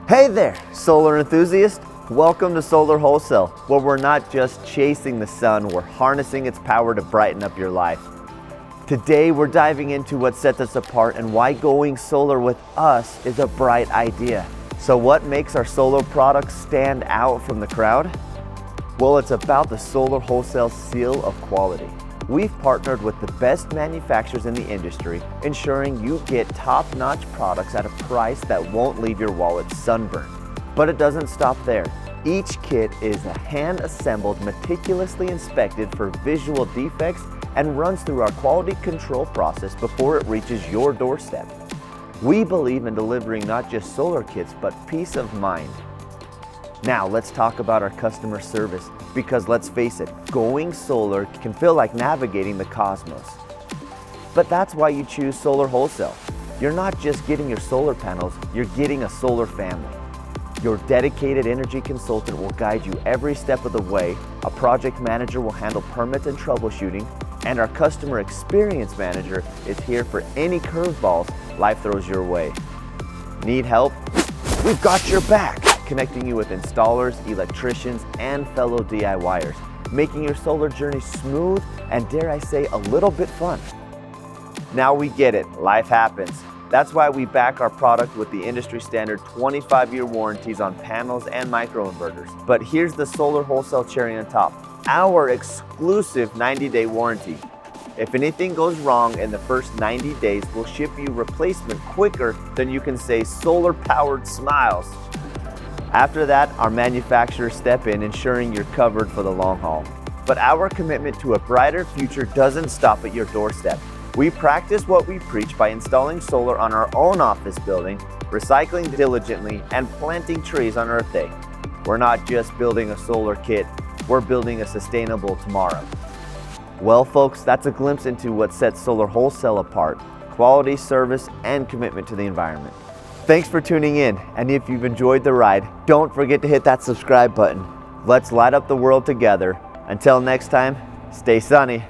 Hey there, solar enthusiast. Welcome to Solar Wholesale, where we're not just chasing the sun, we're harnessing its power to brighten up your life. Today, we're diving into what sets us apart and why going solar with us is a bright idea. So what makes our solar products stand out from the crowd? Well, it's about the Solar Wholesale seal of quality. We've partnered with the best manufacturers in the industry, ensuring you get top-notch products at a price that won't leave your wallet sunburned. But it doesn't stop there. Each kit is hand-assembled, meticulously inspected for visual defects, and runs through our quality control process before it reaches your doorstep. We believe in delivering not just solar kits, but peace of mind. Now let's talk about our customer service, because let's face it, going solar can feel like navigating the cosmos. But that's why you choose Solar Wholesale. You're not just getting your solar panels, you're getting a solar family. Your dedicated energy consultant will guide you every step of the way, a project manager will handle permits and troubleshooting, and our customer experience manager is here for any curveballs life throws your way. Need help? We've got your back, connecting you with installers, electricians, and fellow DIYers, making your solar journey smooth and, dare I say, a little bit fun. Now we get it, life happens. That's why we back our product with the industry standard 25-year warranties on panels and microinverters. But here's the Solar Wholesale cherry on top, our exclusive 90-day warranty. If anything goes wrong in the first 90 days, we'll ship you replacement quicker than you can say solar-powered smiles. After that, our manufacturers step in, ensuring you're covered for the long haul. But our commitment to a brighter future doesn't stop at your doorstep. We practice what we preach by installing solar on our own office building, recycling diligently, and planting trees on Earth Day. We're not just building a solar kit, we're building a sustainable tomorrow. Well, folks, that's a glimpse into what sets Solar Wholesale apart: quality, service, and commitment to the environment. Thanks for tuning in, and if you've enjoyed the ride, don't forget to hit that subscribe button. Let's light up the world together. Until next time, stay sunny.